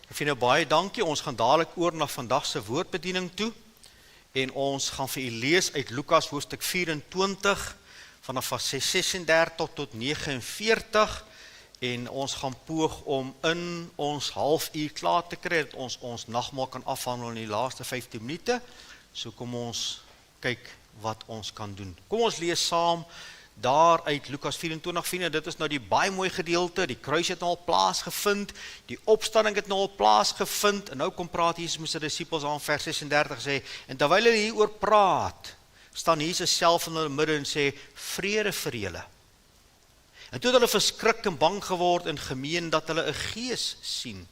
Ek vind nou baie dankie, ons gaan dadelijk oor na vandag se woordbediening toe, en ons gaan vir u lees uit Lukas hoofstuk 24, vanaf vers 36 tot 49, en ons gaan poog om in ons halfuur klaar te kry, dat ons nagmaal kan afhandel in die laaste 15 minute, so kom ons kyk wat ons kan doen. Kom ons lees saam, daar uit Lukas 24, dit is nou die baie mooi gedeelte, die kruis het nou al plaasgevind, die opstanding het nou al plaasgevind, en nou kom praat Jesus met sy disippels aan vers 36 sê, en terwyl hulle hieroor praat, staan Jesus self in hulle midde en sê, vrede vir julle. En toe het hulle verskrik en bang geword en gemeen dat hulle 'n gees sien.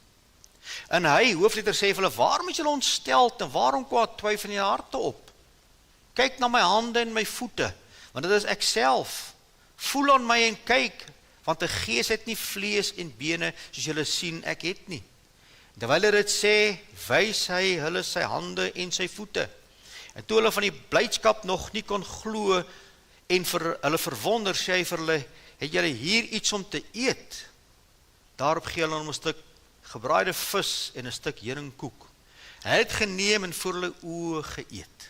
En hy, hoofletter, sê vir hulle, waarom is julle ontsteld en waarom kwaad twyfel in julle harte op? Kyk na my hande en my voete, want dit is ek self. Voel aan my en kyk, want 'n gees het nie vlees en bene, soos julle sien, ek het nie. Terwyl hy dit sê, wys hy hulle sy hande en sy voete. En toe hulle van die blydskap nog nie kon glo, en vir hulle verwonder, sê hy vir hulle, het julle hier iets om te eet? Daarop gee hulle hom 'n stuk gebraaide vis en 'n stuk heringkoek. Hy het geneem en voor hulle oë geëet.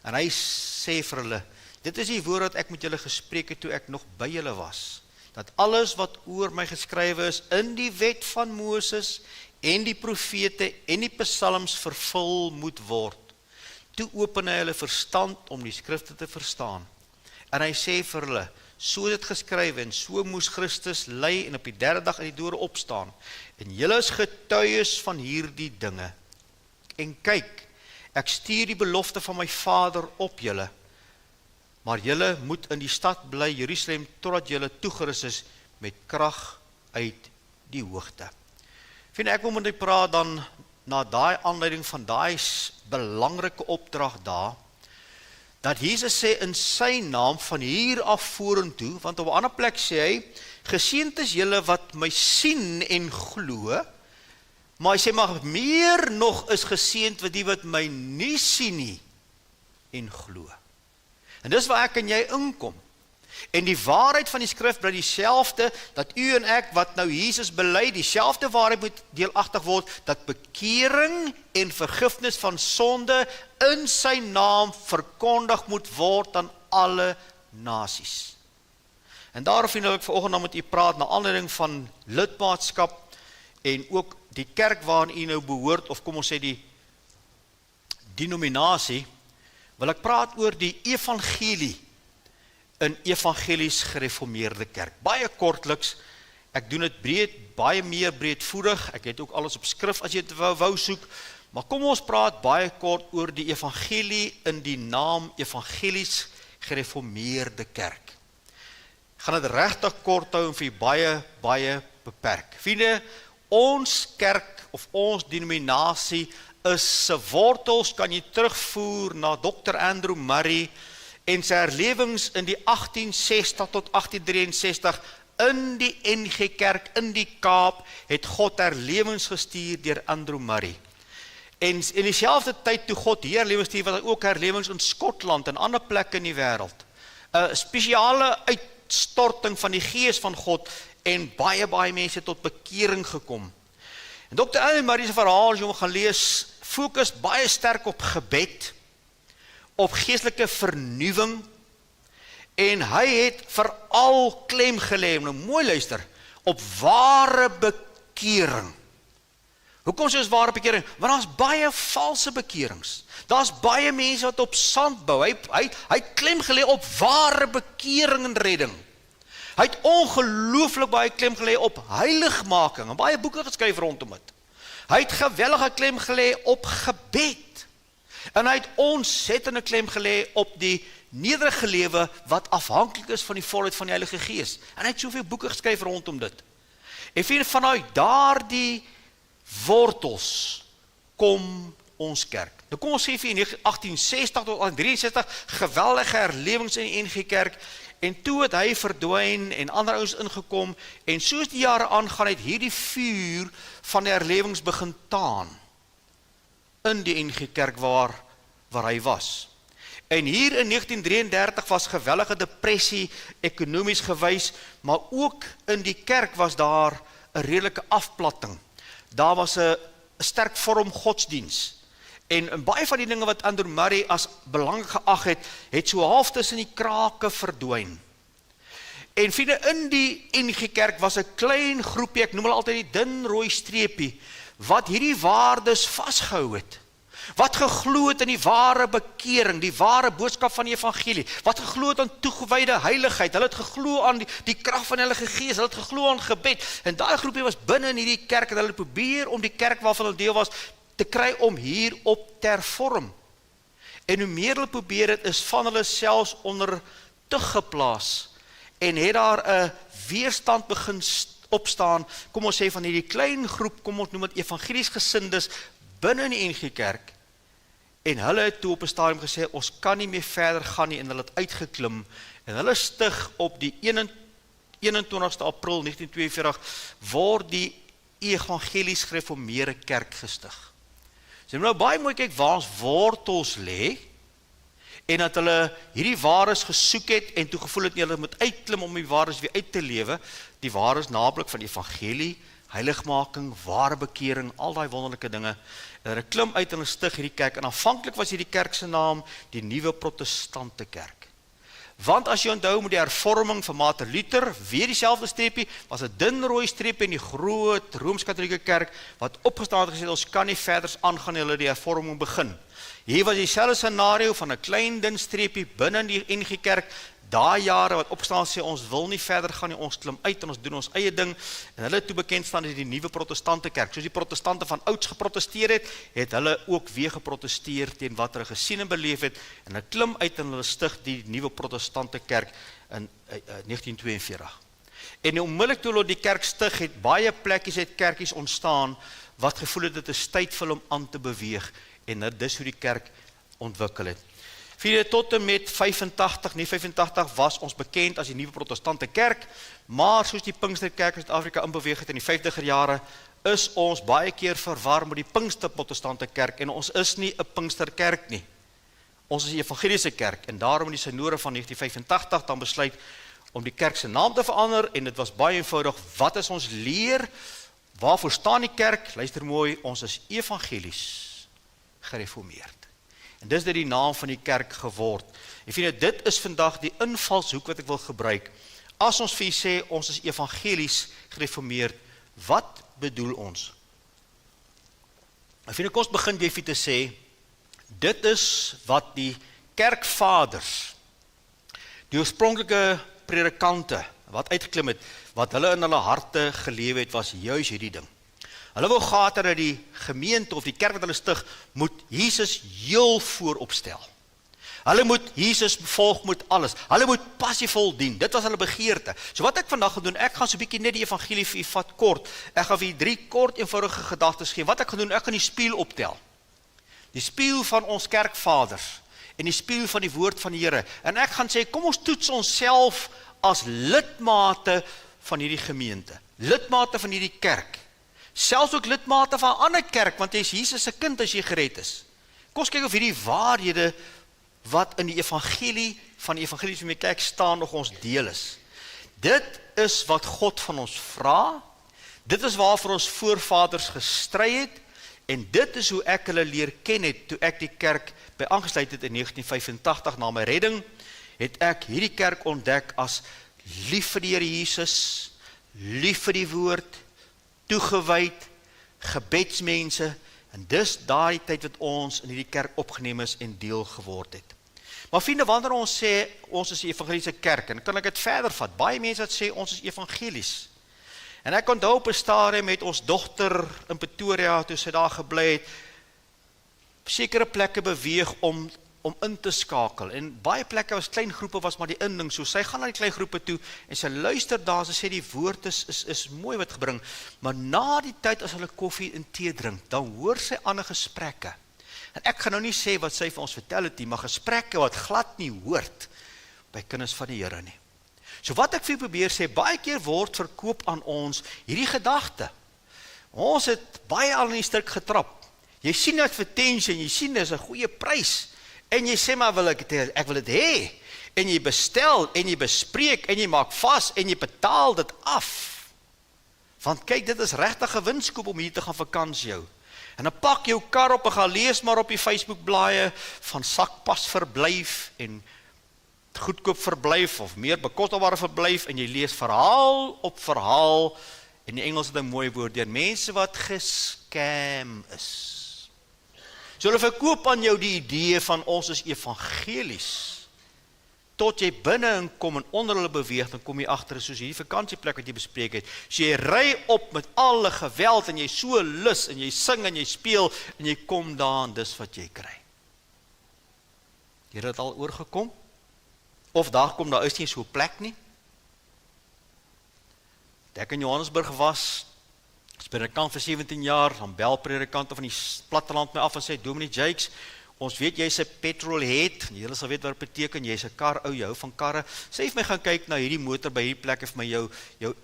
En hy sê vir hulle, dit is die woord wat ek met julle gespreek het toe ek nog by julle was, dat alles wat oor my geskrywe is in die wet van Moses en die profete en die psalms vervul moet word. Toe open hy hulle verstand om die skrifte te verstaan. En hy sê vir hulle, so is dit geskrywe en so moes Christus ly en op die derde dag uit die dode opstaan. En julle is getuies van hierdie dinge. En kyk, ek stuur die belofte van my Vader op julle, maar julle moet in die stad bly, Jerusalem, totdat julle toegerus is met krag uit die hoogte. Vind ek wil met u praat dan na daai aanleiding van daai belangrike opdrag daar, dat Jesus sê in sy naam van hier af vorentoe, want op 'n ander plek sê hy, geseënd is julle wat my sien en glo, maar hy sê maar meer nog is geseënd wat die wat my nie sien nie en glo. En dis waar ek en jy inkom. En die waarheid van die skrif bly dieselfde, dat u en ek wat nou Jesus bely, dieselfde waarheid moet deelagtig word, dat bekering en vergifnis van sonde in sy naam verkondig moet word aan alle nasies. En daarom wil ek vanoggend met u praat, na aanleiding van lidmaatskap, en ook die kerk waarin u nou behoort, of kom ons sê die denominasie, wil ek praat oor die evangelie in evangelies gereformeerde kerk. Baie kortliks, ek doen dit breed, baie meer breedvoerig, ek het ook alles op skrif as jy dit wou soek, maar kom ons praat baie kort oor die evangelie in die naam evangelies gereformeerde kerk. Ek gaan dit regtig kort hou en vir baie beperk. Vriende, ons kerk of ons denominasie is se wortels kan jy terugvoer na Dr. Andrew Murray en sy herlewings in die 1860 tot 1863 in die NG Kerk in die Kaap het God herlewings gestuur deur Andrew Murray. En in dieselfde tyd toe God die herlewings stuur, was hy ook herlewings in Skotland en ander plekke in die wêreld. 'n Spesiale uitstorting van die Gees van God en baie mense tot bekering gekom. En Dr. Andrew Murray se verhaal, as jy gaan lees, fokus baie sterk op gebed, op geestelike vernuwing, en hy het veral klem gelê, nou mooi luister, op ware bekering. Hoekom sê ons ware bekering? Want daar's baie valse bekerings. Daar's baie mense wat op sand bou. Hy klem gelê op ware bekering en redding. Hy het ongelooflik baie klem gelê op heiligmaking, en baie boeke geskryf rondom dit. Hy het geweldige klem gelê op gebed. En hy het ontsettende klem gelê op die nederige lewe wat afhanklik is van die volheid van die Heilige Gees. En hy het soveel boeke geskryf rondom dit. En vanuit daardie wortels kom ons kerk. Nou kom ons sê vir 1860 tot 1863 geweldige herlewings in die NG Kerk, en toe het hy verdwyn en ander ouens ingekom, en soos die jare aangaan het hierdie vuur van die herlewings begin taan in die NG Kerk waar hy was. En hier in 1933 was gewellige depressie, ekonomies gewys, maar ook in die kerk was daar 'n redelike afplatting. Daar was 'n sterk vorm godsdiens. En baie van die dinge wat Andrew Murray as belangrik geag het so half tussen die krake verdwyn. En vriende, in die NG Kerk was 'n klein groepie, ek noem hulle altyd die dun rooi streepie, wat hierdie waardes vasgehou het. Wat geglo het in die ware bekering, die ware boodskap van die evangelie, wat geglo het aan toegewyde heiligheid, hulle het geglo aan die krag van die Heilige Gees, hulle het geglo aan gebed, en daai groepie was binne in hierdie kerk, en hulle probeer om die kerk waarvan hulle deel was, te kry om hierop ter vorm. En hoe meer hulle probeer het, is van hulle selfs onder tug geplaas, en het daar 'n weerstand begin opstaan, kom ons sê van hierdie klein groep, kom ons noem dit evangelies gesindes, binne in die NG Kerk, en hulle het toe op 'n stadium gesê, ons kan nie meer verder gaan nie, en hulle het uitgeklim, en hulle stig op die 21ste April 1942, word die evangelies gereformeerde kerk gestig. So nou baie mooi kyk waar ons wortels lê, en dat hulle hierdie waardes gesoek het, en toe gevoel het nie, hulle moet uitklim om die waardes weer uit te lewe, die waardes naamlik van die evangelie, heiligmaking, ware bekering, al daai wonderlike dinge, en hulle klim uit en hulle stig hierdie kerk, en aanvanklik was hierdie kerk se naam, die Nuwe Protestante Kerk. Want as jy onthou met die hervorming van Martin Luther, weer dieselfde streepie, was 'n dun rooi streepie in die groot Rooms-Katolieke Kerk, wat opgestaan het gesê, ons kan nie verder aangaan en hulle die hervorming begin. Hier was dieselfde scenario van 'n klein dun streepie binne in die NG Kerk, daai jare wat opstaan sê, ons wil nie verder gaan nie, ons klim uit en ons doen ons eie ding, en hulle toe bekend staan as die Nuwe Protestante Kerk. Soos die protestante van ouds geprotesteer het hulle ook weer geprotesteer teen wat hulle gesien en beleef het, en hulle klim uit en hulle stig die Nuwe Protestante Kerk in 1942. En onmiddellik toe hulle die kerk stig, het baie plekkies het kerkies ontstaan, wat gevoel het, dit is tyd vir hom aan te beweeg, en dis hoe die kerk ontwikkel het. Vriende, tot en met 85 was ons bekend as die Nuwe Protestante Kerk, maar soos die Pinksterkerk in Suid-Afrika inbeweeg het in die 50er jare, is ons baie keer verwar met die Pinkster Protestante Kerk, en ons is nie 'n Pinksterkerk nie. Ons is die Evangeliese Kerk, en daarom in die synode van 1985 dan besluit om die kerk se naam te verander, en dit was baie eenvoudig, wat is ons leer, waarvoor staan die kerk, luister mooi, ons is evangelies gereformeerd. En dis dit die naam van die kerk geword. En vriende, dit is vandag die invalshoek wat ek wil gebruik. As ons vir u sê, ons is evangelies gereformeerd, wat bedoel ons? En vriende, kom ons begin jy te sê, dit is wat die kerkvaders, die oorspronklike predikante, wat uitgeklim het, wat hulle in hulle harte gelewe het, was juis hierdie ding. Hulle wou gehad dat die gemeente of die kerk wat hulle stig, moet Jesus heel voorop stel. Hulle moet Jesus volg met alles. Hulle moet passievol dien. Dit was hulle begeerte. So wat ek vandag gaan doen, ek gaan so 'n bietjie net die evangelie vir u vat kort. Ek gaan vir u 3 kort eenvoudige gedagtes gee. Wat ek gaan doen, ek gaan die spieël optel. Die spieël van ons kerkvaders en die spieël van die woord van die Here. En ek gaan sê, kom ons toets onsself as lidmate van hierdie gemeente. Lidmate van hierdie kerk. Selfs ook lidmate van 'n ander kerk, want jy is Jesus se kind as jy gered is. Kom ons kyk of hierdie waarhede wat in die evangelie van die evangelie van die kerk staan nog ons deel is. Dit is wat God van ons vra, dit is waarvoor ons voorvaders gestry het, en dit is hoe ek hulle leer ken het, toe ek die kerk by aangesluit het in 1985 na my redding, het ek hierdie kerk ontdek as lief vir die Here Jesus, lief vir die woord, toegewyd, gebedsmense, en dis daardie tyd wat ons in hierdie kerk opgeneem is en deel geword het. Maar vriende, wanneer ons sê, ons is die evangeliese kerk, en kan ek dit verder vat, baie mense wat sê, ons is evangelies. En ek onthou op 'n stadium met ons dogter in Pretoria, toe sy daar gebly het, sekere plekke beweeg om in te skakel, en baie plekke was klein groepe, was maar die inding, so sy gaan na die klein groepe toe, en sy luister daar, sy sê die woord is mooi wat gebring, maar na die tyd as hulle koffie en tee drink, dan hoor sy ander gesprekke, en ek gaan nou nie sê wat sy vir ons vertel het nie, maar gesprekke wat glad nie hoort, by kinders van die Here nie. So wat ek vir probeer sê, baie keer word verkoop aan ons, hierdie gedagte, ons het baie al in die struik getrap, jy sien advertensie, en jy sien dis 'n goeie prys, en jy sê maar ek wil dit hê, en jy bestel, en jy bespreek, en jy maak vas, en jy betaal dit af. Want kyk, dit is regtig 'n winskoop om hier te gaan vakansie hou. En dan pak jou kar op en gaan lees maar op die Facebook blaaie van sakpas verblyf en goedkoop verblyf of meer bekostigbare verblyf en jy lees verhaal op verhaal en die Engels het 'n mooi woord deur mense wat gescam is. So hulle verkoop aan jou die idee van ons is evangelies. Tot jy binne inkom en onder hulle beweeg, dan kom jy agter soos hierdie vakansieplek wat jy bespreek het. So jy ry op met alle geweld en jy so lus en jy sing en jy speel en jy kom daar en dis wat jy kry. Jy het dit al oorgekom? Of daar kom daar is nie so 'n plek nie. Ek in Johannesburg was, as predikant vir 17 jaar, dan bel predikante van die platteland my af en sê, Dominee Jakes, ons weet jy's 'n petrolhead, julle sal weet wat dit beteken, jy's 'n kar ou, jy hou van karre. Sê vir my gaan kyk na hierdie motor by hierdie plek, vir my jou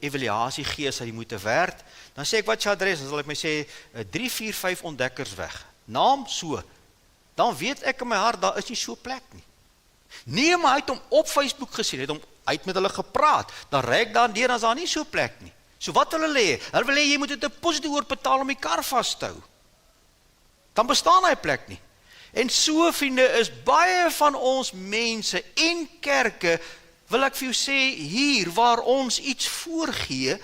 evaluasie gee as hy moeite werd. Dan sê ek wat sy adres, dan sal ek my sê 345 ontdekkers weg. Naam so. Dan weet ek in my hart daar is nie so 'n plek nie. Nee, maar hy het hom op Facebook gesien, hy het met hulle gepraat. Dan ry ek daar deur, dan is daar nie so 'n plek nie. So wat wil hulle hê? Hulle wil hê jy moet 'n deposito oorbetaal om die kar vas te hou. Dan bestaan hy plek nie. En so, vriende, is baie van ons mense en kerke, wil ek vir jou sê, hier waar ons iets voorgee,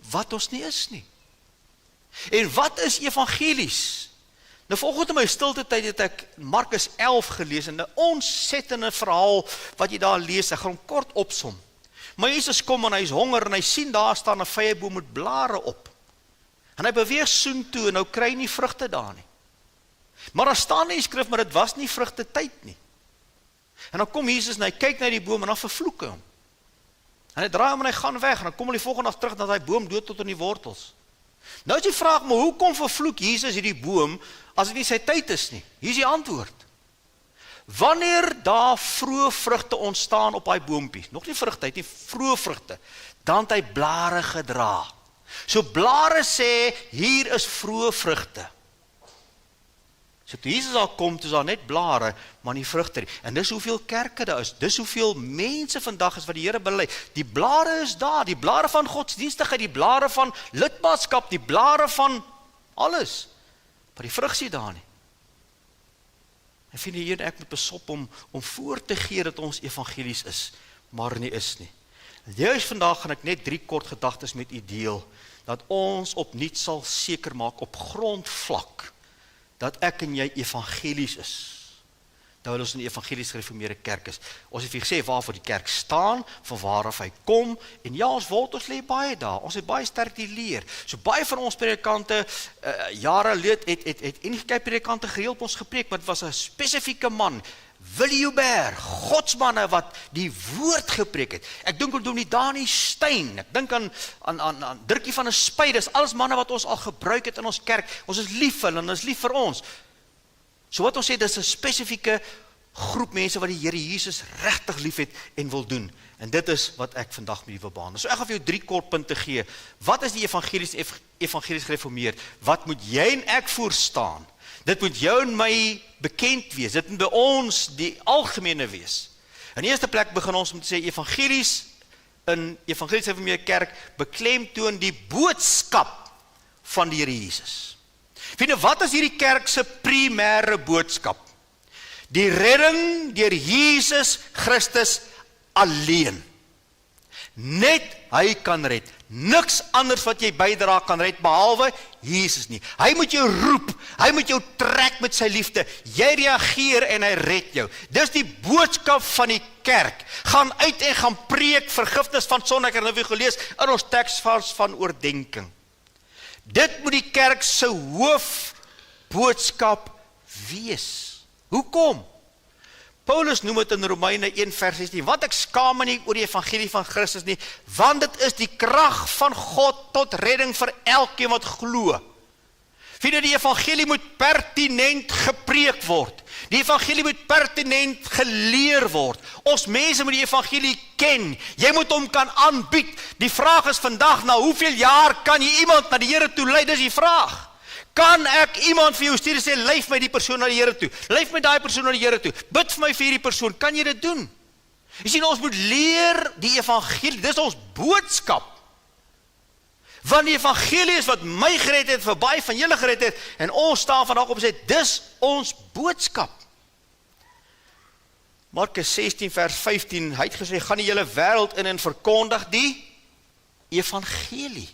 wat ons nie is nie. En wat is evangelies? Nou volgens in my stilte tyd het ek Markus 11 gelees, en 'n ontsettende verhaal wat jy daar lees, ek gaan hom kort opsom. Maar Jesus kom en hy is honger, en hy sien daar staan 'n vyeboom met blare op. En hy beweeg soontoe, en nou kry hy nie vrugte daar nie. Maar daar staan in die skrif, maar dit was nie vrugte tyd nie. En dan kom Jesus en hy kyk na die boom en dan vervloek hy hom. En hy draai hom en hy gaan weg en dan kom hy die volgende dag terug dat hy boom dood tot in die wortels. Nou is die vraag, maar hoekom vervloek Jesus hierdie boom as dit nie sy tyd is nie? Hier is die antwoord. Wanneer daar vroeë vrugte ontstaan op daai boompie, nog nie vrugtyd nie, vroeë vrugte, dan het hy blare gedra. So blare sê, hier is vroeë vrugte. So toe Jesus al kom, toe is daar net blare, maar nie vrugte nie. En dis hoeveel kerke daar is, dis hoeveel mense vandag is wat die Here bely. Die blare is daar, die blare van godsdienstigheid, die blare van lidmaatskap, die blare van alles. Maar die vrug is nie daar nie. En vind die Here en ek moet besop om voor te gee dat ons evangelies is, maar nie is nie. Juist vandag gaan ek net 3 kort gedagtes met u deel, dat ons opnuut sal seker maak op grondvlak, dat ek en jy evangelies is. Dat ons 'n evangelies gereformeerde kerk is. Ons het vir gesê waarvoor die kerk staan, van waaraf hy kom, en ja, ons wortels lê baie daar. Ons het baie sterk die leer. So baie van ons predikante, jare leed, het enige predikante gereeld op ons gepreek, maar het was 'n spesifieke man, Willie Joubert, godsmanne wat die woord gepreek het. Ek dink aan Dominee Dani Steyn, ek dink aan Dirkie van der Spy, dis alles manne wat ons al gebruik het in ons kerk. Ons is lief vir hulle en is lief vir ons. So wat ons sê, dis 'n spesifieke groep mense wat die Here Jesus regtig lief het en wil doen. En dit is wat ek vandag met u wil behandel. So ek gaan vir jou 3 kort punte gee. Wat is die evangelies gereformeerd? Wat moet jy en ek voorstaan? Dit moet jou en my bekend wees. Dit moet by ons die algemene wees. In die eerste plek begin ons om te sê, evangelies in evangelies gereformeerde kerk beklemtoon die boodskap van die Here Jesus. Vriende, wat is hierdie kerk se primêre boodskap? Die redding deur Jesus Christus alleen. Net hy kan red. Niks anders wat jy bydra kan red, behalwe Jesus nie. Hy moet jou roep, hy moet jou trek met sy liefde. Jy reageer en hy red jou. Dis die boodskap van die kerk. Gaan uit en gaan preek vergifnis van sonde. Ek het nou weer gelees in ons teksvers van oordenking. Dit moet die kerk se hoofboodskap wees. Hoekom? Paulus noem dit in Romeine 1 vers 16, want ek skaam my nie oor die evangelie van Christus nie, want dit is die krag van God tot redding vir elkeen wat glo. Vriende, die evangelie moet pertinent gepreek word. Die evangelie moet pertinent geleer word. Ons mense moet die evangelie ken. Jy moet hom kan aanbied. Die vraag is vandag, na hoeveel jaar kan jy iemand na die Here toe lei? Dis die vraag. Kan ek iemand vir jou stuur en sê, leef my die persoon na die Here toe. Leef my daai persoon na die Here toe. Bid vir my vir hierdie persoon. Kan jy dit doen? Jy sien, ons moet leer die evangelie. Dis ons boodskap. Want die evangelie is wat my gered het, vir baie van julle gered het, en ons staan vandag op en sê, dis ons boodskap. Markus 16 vers 15, hy het gesê, gaan die hele wêreld in en verkondig die evangelie.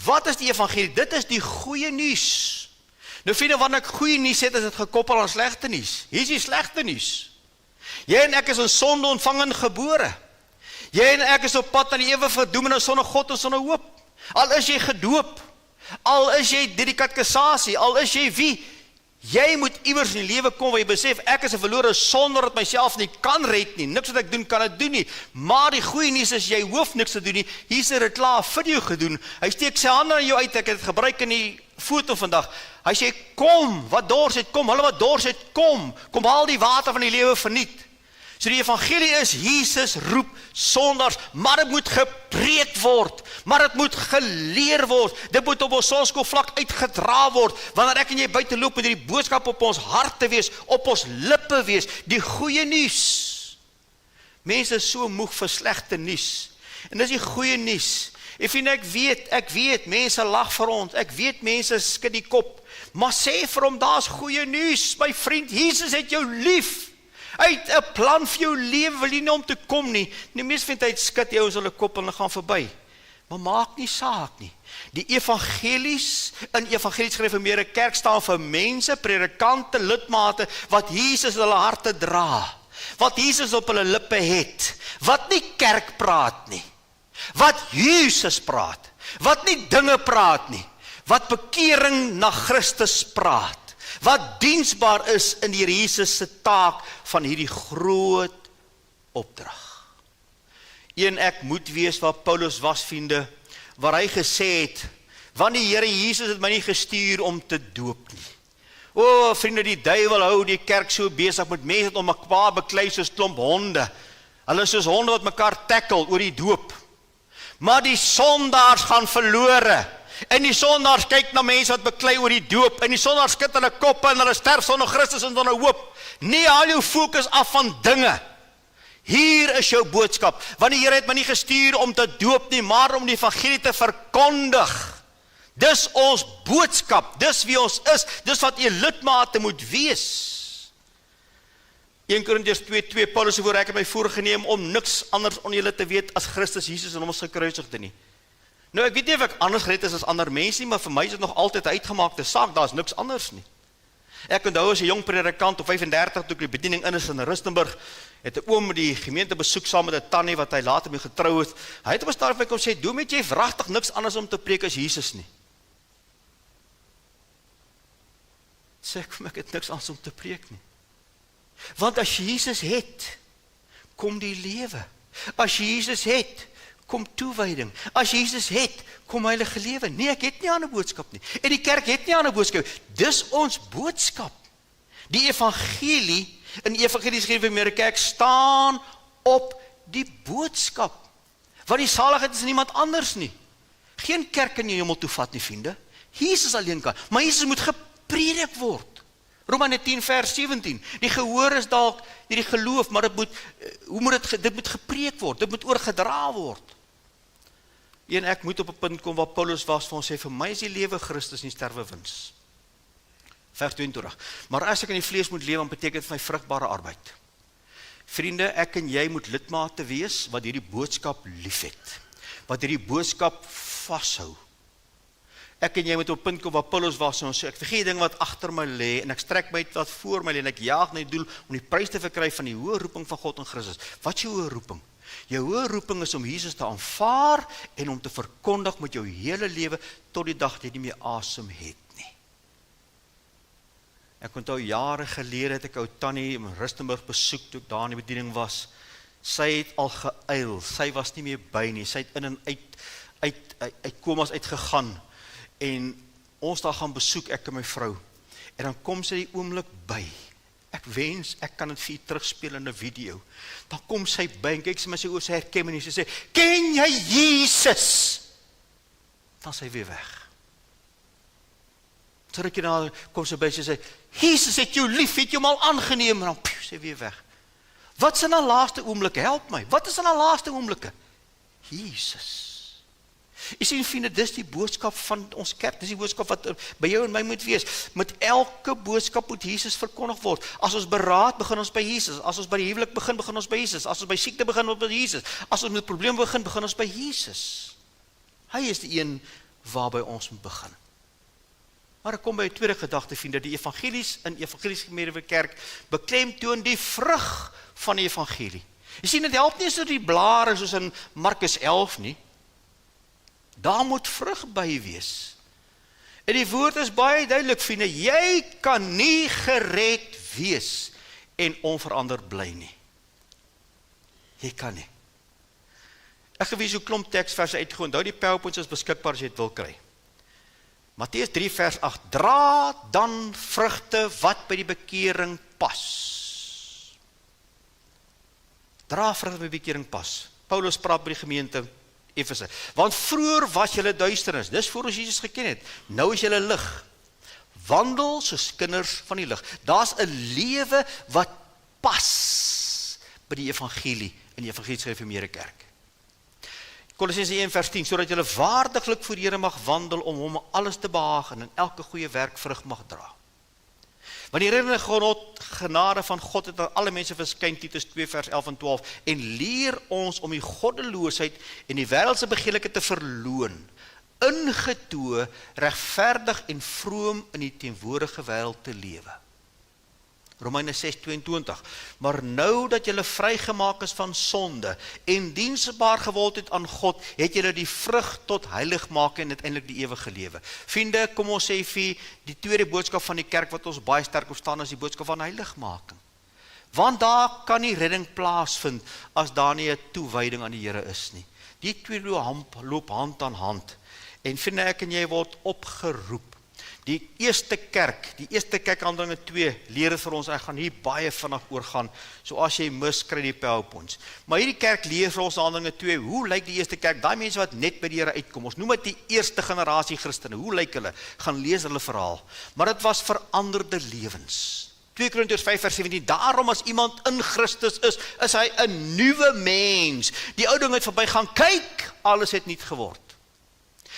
Wat is die evangelie? Dit is die goeie nuus. Nou vriende, wanneer ek goeie nuus het, is dit gekoppel aan slegte nuus. Hier is die slegte nuus. Jy en ek is in sonde ontvang en gebore. Jy en ek is op pad na die ewige verdoemenis sonder God en sonder hoop. Al is jy gedoop, al is jy deur die katekisasie, al is jy wie, jy moet iewers in die lewe kom waar jy besef, ek is 'n verlore sonder dat myself nie kan red nie, niks wat ek doen kan ek doen nie, maar die goeie nuus is, jy hoef niks te doen nie, Jesus het dit klaar vir jou gedoen, hy steek sy hande aan jou uit, ek het dit gebruik in die foto vandag, hy sê, kom, wat dors het, kom, hulle wat dors het, kom haal die water van die lewe verniet. So die evangelie is, Jesus roep sondaars, maar dit moet gepreek word, maar dit moet geleer word, dit moet op ons sonskoolvlak uitgedra word, wanneer ek en jy buite loop, moet die boodskap op ons harte wees, op ons lippe wees, die goeie nuus. Mense is so moeg vir slegte nuus, en dis die goeie nuus. Ek weet, mense lag vir ons, ek weet mense skud die kop, maar sê vir hom, daar's goeie nuus, my vriend, Jesus het jou lief, hy het 'n plan vir jou lewe, wil jy nie om te kom nie. Die meeste van die tyd skud jy ons hulle kop en hulle gaan verby. Maar maak nie saak nie. Die evangelies, in evangelies gereformeerde kerk staan vir mense, predikante, lidmate, wat Jesus in hulle harte dra, wat Jesus op hulle lippe het, wat nie kerk praat nie, wat Jesus praat, wat nie dinge praat nie, wat bekering na Christus praat, wat diensbaar is in die Here Jesus se taak van hierdie groot opdrag. En ek moet wees waar Paulus was, vriende, waar hy gesê het, want die Here Jesus het my nie gestuur om te doop nie. O, vriende, die duiwel hou die kerk so besig met mense wat om mekaar beklei soos klomp honde. Hulle is soos honde wat mekaar tackle oor die doop. Maar die sondaars gaan verlore. En die sondaars kyk na mense wat beklei oor die doop, en die sondaars skud hulle koppe, en hulle sterf sonder Christus en sonder hoop. Nie haal jou fokus af van dinge. Hier is jou boodskap, want die Here het my nie gestuur om te doop nie, maar om die evangelie te verkondig. Dis ons boodskap, dis wie ons is, dis wat jy lidmate moet wees. 1 Korintiërs 2:2, Paulus het ek het my voorgeneem om niks anders onder julle te weet as Christus Jesus en hom as gekruisigde nie. Nou, ek weet nie of ek anders gered is as ander mense nie, maar vir my is dit nog altyd 'n uitgemaakte saak, daar is niks anders nie. Ek onthou as 'n jong predikant op 35, toe ek die bediening in is in Rustenburg, het 'n oom die gemeente besoek saam met 'n tannie wat hy later mee getrou het. Hy het op 'n stadium vir my kom sê, "Dominee, jy het wragtig niks anders om te preek as Jesus nie." Sê ek het niks anders om te preek nie. Want as Jesus het, kom die lewe. As Jesus het, kom toewyding. As Jesus het, kom heilige lewe. Nee, ek het nie 'n ander boodskap nie. En die kerk het nie 'n ander boodskap. Dis ons boodskap. Die evangelie, in die evangelies gereformeerde kerk staan op die boodskap. Want die saligheid is niemand anders nie. Geen kerk in die hemel toe vat nie, vriende. Jesus alleen kan. Maar Jesus moet gepredik word. Romeine 10 vers 17. Die gehoor is dalk die geloof, maar dit moet gepreek word. Dit moet oorgedra word. En ek moet op 'n punt kom waar Paulus was vir ons sê, vir my is die lewe Christus nie sterwe wins. Vers 22. Maar as ek in die vlees moet lewe, dan beteken dit vir my vrugbare arbeid. Vriende, ek en jy moet lidmate wees wat hierdie boodskap liefhet. Wat hierdie boodskap vashou. Ek en jy moet op 'n punt kom waar Paulus was en ons sê, ek vergeet dinge wat agter my lê en ek strek my wat voor my lê en ek jaag na die doel om die prys te verkry van die hoë roeping van God in Christus. Wat is jou hoë roeping? Jou hoë roeping is om Jesus te aanvaar en om te verkondig met jou hele lewe tot die dag dat jy nie meer asem het nie. Ek onthou jare gelede het ek ou tannie in Rustenburg besoek toe ek daar in die bediening was. Sy het al geëil, sy was nie meer by nie, sy het in en uit komas uitgegaan. En ons daar gaan besoek, ek en my vrou. En dan kom sy die oomblik by. Ek wens, ek kan dit vir u terugspeel in 'n video. Dan kom sy by en kyk sy my sy oor, sy herken my nie, sy sê, ken jy Jesus? Dan sy weer weg. Terwyl na kom sy by, sy sê, Jesus het jou lief, het jou mal aangeneem, en dan sy weer weg. Wat is in haar laaste oomblikke? Help my, wat is in haar laaste oomblikke? Jesus. Jy sien vriende, dis die boodskap van ons kerk, dis die boodskap wat by jou en my moet wees. Met elke boodskap moet Jesus verkondig word. As ons beraad, begin ons by Jesus. As ons by die huwelik begin, begin ons by Jesus. As ons by siekte begin, ons by Jesus. As ons met probleme begin, begin ons by Jesus. Hy is die een waarby ons moet begin. Maar ek kom by 'n tweede gedagte, vriende, die evangelies in Evangeliese Gemeente Kerk beklemtoon die vrug van die evangelie. Jy sien, dit help nie so die blare soos in Markus 11 nie. Daar moet vrug by wees. En die woord is baie duidelik, vriende, jy kan nie gered wees en onveranderd bly nie. Jy kan nie. Ek gewys hoe klomp teksverse uitgegooi. Onthou die PowerPoints is beskikbaar as jy dit wil kry. Matteus 3 vers 8, dra dan vrugte wat by die bekering pas. Dra vrugte by die bekering pas. Paulus praat by die gemeente Efese. Want vroeër was julle duisternis, dis voor ons Jesus geken het. Nou is julle lig. Wandel soos kinders van die lig. Daar's 'n lewe wat pas by die evangelie in die Evangeliese Gereformeerde Kerk. Kolossense 1 vers 10, sodat julle waardiglik voor die Here mag wandel om hom alles te behaag en in elke goeie werk vrug mag dra. Want die herinnerde genade van God het aan alle mense verskyn, Titus 2 vers 11 en 12, en leer ons om die goddeloosheid en die wêreldse begeerlike te verloon, ingetoe, regverdig en vroom in die teenwoordige wêreld te lewe. Romeine 6:22, maar nou dat julle vrygemaak is van sonde en diensbaar geword het aan God, het julle die vrug tot heiligmaking en uiteindelik die ewige lewe. Vriende, kom ons sê vir die tweede boodskap van die kerk wat ons baie sterk opstaan is die boodskap van heiligmaking. Want daar kan nie redding plaasvind as daar nie 'n toewyding aan die Here is nie. Die twee loop hand aan hand. En vriende, ek en jy word opgeroep. Die eerste kerk Handelinge 2, leer het vir ons, ek gaan hier baie vinnig oorgaan, so as jy mis, kry die PowerPoints. Maar hierdie kerk leer vir ons Handelinge 2, hoe lyk die eerste kerk, daai mense wat net by die Here uitkom, ons noem dit die eerste generasie Christene, hoe lyk hulle, gaan lees hulle verhaal, maar dit was veranderde lewens. 2 Korintiërs 5 vers 17, daarom as iemand in Christus is hy 'n nuwe mens, die ou ding het verbygaan, kyk, alles het nuut geword.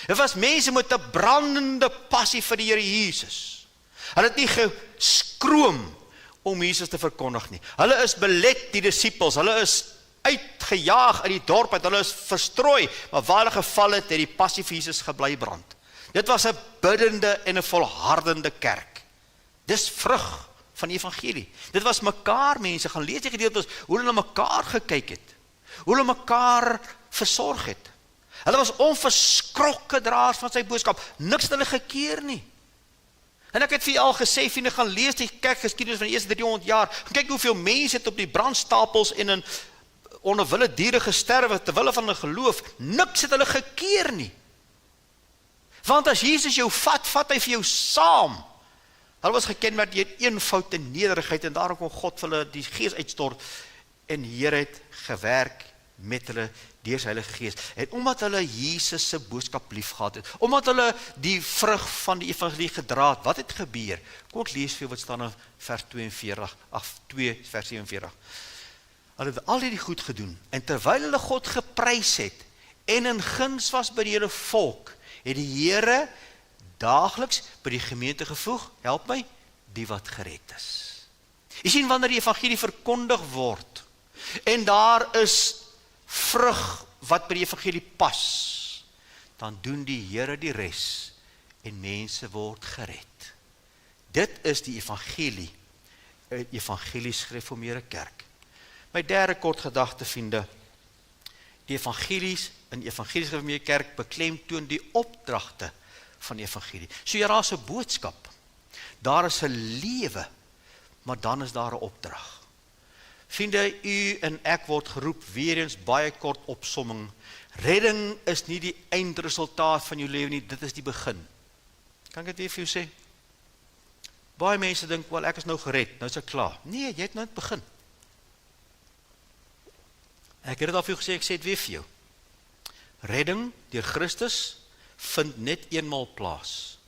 Dit was mense met 'n brandende passie vir die Here Jesus. Hulle het nie geskroom om Jesus te verkondig nie. Hulle is belet, die disippels, hulle is uitgejaag uit die dorp uit, hulle is verstrooi, maar waar hulle geval het die passie vir Jesus gebly brand. Dit was 'n biddende en 'n volhardende kerk. Dis vrug van die evangelie. Dit was mekaar mense, gaan lees die gedeeltes, hoe hulle na mekaar gekyk het, hoe hulle mekaar versorg het. Hulle was onverskrokke draers van sy boodskap, niks het hulle gekeer nie. En ek het vir al gesê, vriende, gaan lees die kerkgeskiedenis van die eerste 300 jaar, gaan kyk hoeveel mense het op die brandstapels en in onder wilde diere gesterwe, terwille van hulle geloof, niks het hulle gekeer nie. Want as Jesus jou vat hy vir jou saam. Hulle was geken met die eenvoud en nederigheid, en daarom kon God vir hulle die Gees uitstort, en Here het gewerk met hulle deur sy Heilige Gees. En omdat hulle Jesus se boodskap liefgehad het, omdat hulle die vrug van die evangelie gedra het, wat het gebeur? Kom ek lees vir wat staan in vers 2 vers 47. Hulle het al hierdie goed gedoen, en terwyl hulle God geprys het, en in guns was by die hele volk, het die Here daagliks by die gemeente gevoeg, help my, die wat gered is. Jy sien, wanneer die evangelie verkondig word, en daar is vrug wat by die evangelie pas, dan doen die Here die res, en mense word gered. Dit is die evangelie, evangelies gereformeerde kerk. My derde kort gedagte, vriende, die evangelies in die evangelies gereformeerde kerk beklemtoon die opdragte van die evangelie. So daar is 'n boodskap, daar is 'n lewe, maar dan is daar 'n opdrag. Vriende, u en ek word geroep, weer eens baie kort opsomming. Redding is nie die eindresultaat van jou lewe nie, dit is die begin. Kan ek dit weer vir jou sê? Baie mense dink, wel ek is nou gered, nou is ek klaar. Nee, jy het nou net begin. Ek het dit al vir jou gesê, ek sê dit weer vir jou. Redding deur Christus vind net eenmaal plaas.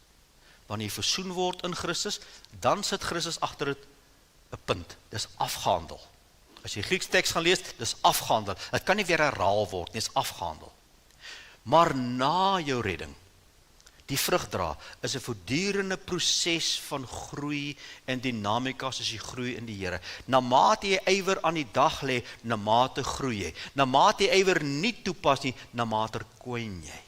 Wanneer jy versoen word in Christus, dan sit Christus agter dit 'n punt. Dis afgehandel. As jy Grieks teks gaan lees, dis afgehandel. Dit kan nie weer herhaal word nie, dis afgehandel. Maar na jou redding, die vrug dra, is 'n voortdurende proses van groei en dinamika soos jy groei in die Here. Naarmate jy ywer aan die dag lê, naarmate groei jy. Naarmate jy ywer nie toepas nie, naarmate kwyn jy.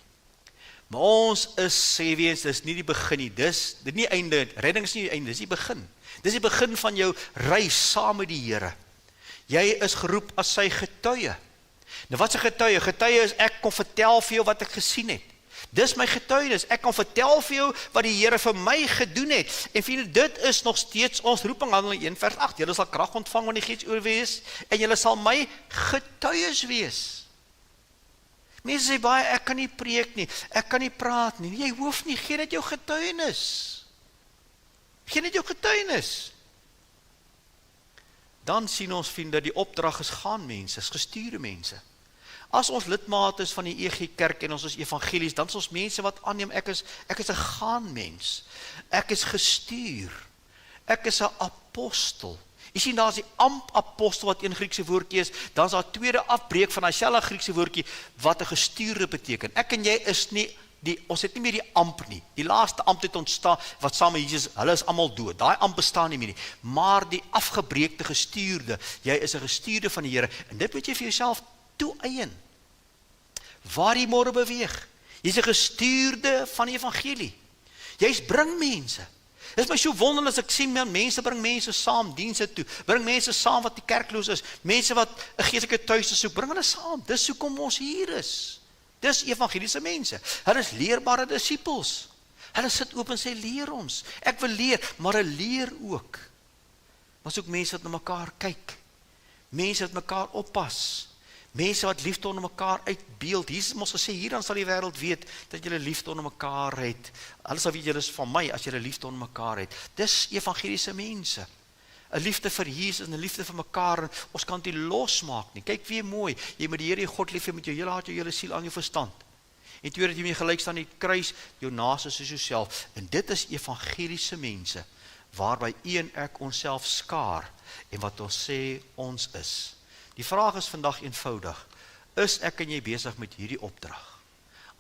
Maar ons is, sê wees, dis nie die begin nie, dis nie einde, redding is nie die einde, dis die begin. Dis die begin van jou reis saam met die Here. Jy is geroep as sy getuie. Nou wat is 'n getuie? Getuie is ek kon vertel vir jou wat ek gesien het. Dis my getuienis. Ek kan vertel vir jou wat die Here vir my gedoen het. En vriende, dit is nog steeds ons roeping, Handelinge 1 vers 8. Julle sal krag ontvang wanneer die Gees oor wees en julle sal my getuies wees. Mense sê baie, ek kan nie preek nie, ek kan nie praat nie. Jy hoef nie, gee net jou getuienis. Gee net jou getuienis. Dan sien ons, vriende, die opdrag is gaan mense, is gestuurde mense. As ons lidmaat is van die EG Kerk en ons is evangelies, dan is ons mense wat aanneem, ek is 'n gaan mens. Ek is gestuur. Ek is 'n apostel. Jy sien, daar is die apostel wat een Griekse woordjie is, dan is daar 'n tweede afbreek van dieselfde Griekse woordjie wat 'n gestuurde beteken. Ek en jy is nie ons het nie meer die amp nie. Die laaste amp het ontstaan wat saam met Jesus, hulle is almal dood. Daai amp bestaan nie meer nie. Maar die afgebreekte gestuurde, jy is 'n gestuurde van die Here en dit moet jy vir jouself toeëien. Waar jy môre beweeg. Jy's 'n gestuurde van die evangelie. Jy's bring mense. Dit is my so wonderlik as ek sien mense bring mense saam dienste toe. Bring mense saam wat die kerkloos is. Mense wat 'n geestelike tuiste soek, bring hulle saam. Dis hoekom ons hier is. Dis evangeliese mense. Hulle is leerbare disippels. Hulle sit oop en sê leer ons. Ek wil leer, maar hulle leer ook. Maar ook mense wat na mekaar kyk. Mense wat mekaar oppas. Mense wat liefde onder mekaar uitbeeld. Jesus het ons gesê, hierdan sal die wêreld weet dat julle liefde onder mekaar het. Hulle sal weet julle is van my as julle liefde onder mekaar het. Dis evangeliese mense. 'n Liefde vir Jesus en 'n liefde vir mekaar. En ons kan dit losmaak nie. Kyk weer mooi. Jy moet die Here God lief hê met jou hele hart, jou hele siel, aan jou verstand. En tweede, jy moet gelyk staan aan die kruis, jou naaste soos jouself. En dit is evangeliese mense waarby u en ek onsself skaar en wat ons sê ons is. Die vraag is vandag eenvoudig. Is ek en jy besig met hierdie opdrag?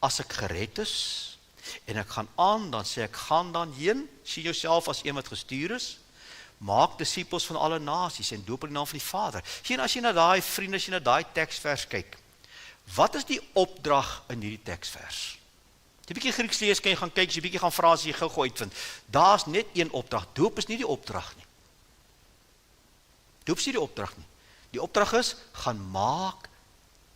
As ek gered is en ek gaan aan, dan sê ek gaan dan heen, sien jouself as een wat gestuur is. Maak disippels van alle nasies en doop in die naam van die Vader. Sien, as jy na daai vriende, as jy na daai teksvers kyk, wat is die opdrag in hierdie teksvers? As jy 'n bietjie Grieks lees, kan jy gaan kyk, as jy 'n bietjie gaan vra, as jy gou uitvind. Daar's net een opdrag. Doop is nie die opdrag nie. Doop is nie die opdrag nie. Die opdrag is, gaan maak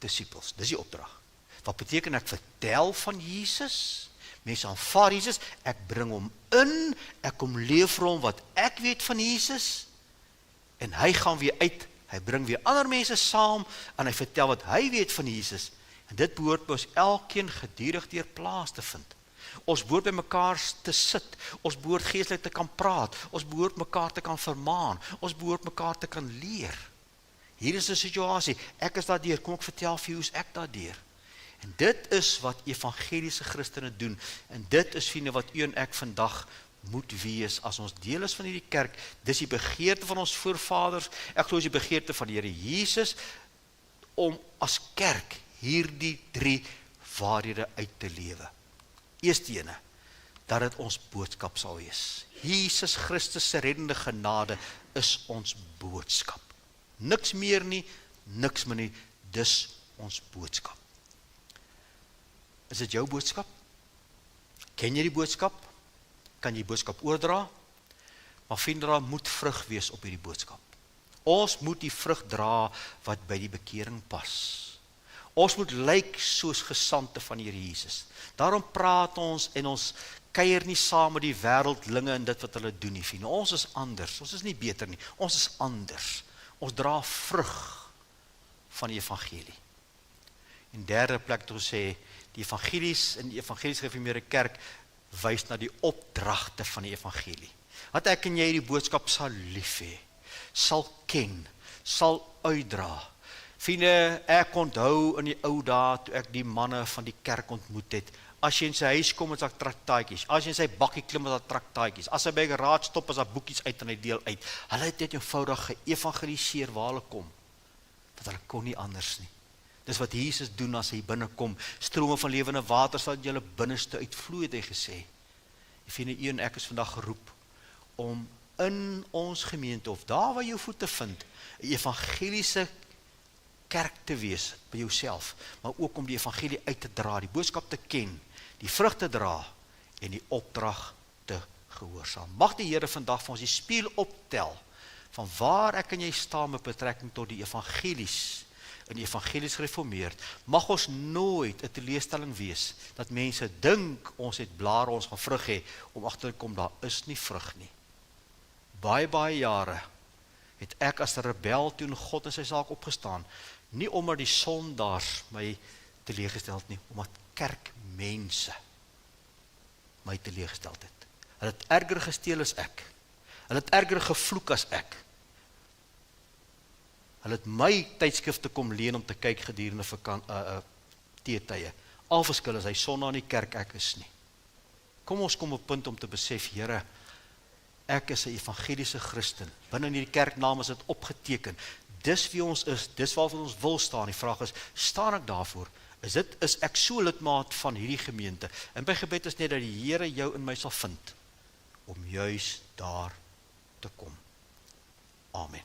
disippels. Dis die opdrag. Wat beteken ek vertel van Jesus? Mense aanvaar Jesus, ek bring hom in, ek kom leef vir hom wat ek weet van Jesus, en hy gaan weer uit, hy bring weer ander mense saam, en hy vertel wat hy weet van Jesus, en dit behoort by ons elkeen gedurig deur plaas te vind. Ons behoort by mekaar te sit, ons behoort geestelik te kan praat, ons behoort mekaar te kan vermaan, ons behoort mekaar te kan leer. Hier is 'n situasie, ek is daardeur, kom ek vertel vir jou hoe ek daardeur. En dit is wat evangeliese Christene doen, en dit is vriende wat u en ek vandag moet wees, as ons deel is van hierdie kerk. Dis die begeerte van ons voorvaders, ek glo is die begeerte van die Here Jesus, om as kerk hierdie 3 waarhede uit te lewe. Eerste ene, dat dit ons boodskap sal wees. Jesus Christus se reddende genade is ons boodskap. Niks meer nie, niks meer nie, dis ons boodskap. Is dit jou boodskap? Ken jy die boodskap? Kan jy die boodskap oordra? Maar vriende, daar moet vrug wees op hierdie boodskap. Ons moet die vrug dra wat by die bekering pas. Ons moet lyk soos gesandte van die Here Jesus. Daarom praat ons en ons kuier nie saam met die wêreldlinge en dit wat hulle doen nie, vriende. Ons is anders, ons is nie beter nie, ons is anders. Ons dra vrug van die evangelie. In derde plek het ons sê, die evangelies in die evangelies gereformeerde kerk wys na die opdragte van die evangelie. Dat ek en jy die boodskap sal lief hê, sal ken, sal uitdra. Vriende, ek onthou in die ou dae toe ek die manne van die kerk ontmoet het. As jy in sy huis kom, is daar traktaatjies. As jy in sy bakkie klim, is daar traktaatjies. As hy by 'n raad stop, is daar boekies uit en hy deel uit. Hulle het net eenvoudig geëvangeliseer waar hulle kom. Want hulle kon nie anders nie. Dis wat Jesus doen as hy binnekom. Strome van lewende water sal julle binneste uitvloei, het hy gesê. Efesiërs 1, ek is vandag geroep om in ons gemeente, of daar waar jou voete vind, 'n evangeliese kerk te wees, by jouself, maar ook om die evangelie uit te dra, die boodskap te ken, die vrug te dra, en die opdrag te gehoorsaam. Mag die Here vandag vir ons die spieël optel, van waar ek en jy staan met betrekking tot die evangelies, in die evangelies gereformeerd, mag ons nooit 'n teleurstelling wees, dat mense dink ons het blare, ons gaan vrug hê, om agter te kom, daar is nie vrug nie. Baie jare het ek as 'n rebel toe in God en sy saak opgestaan, nie omdat die sondaars my teleurgestel het nie, omdat kerkmense my teleurgesteld het. Hulle het erger gesteel as ek. Hulle het erger gevloek as ek. Hulle het my tydskrifte kom leen om te kyk gedurende teetye. Al verskil is hy sondaar in die kerk, ek is nie. Kom ons kom op punt om te besef, Here, ek is 'n evangeliese Christen. Binne in die kerknaam is dit opgeteken. Dis wie ons is, dis waarvoor ons wil staan. Die vraag is, staan ek daarvoor? Is ek so lidmaat van hierdie gemeente? En my gebed is net dat die Here jou in my sal vind, om juis daar te kom. Amen.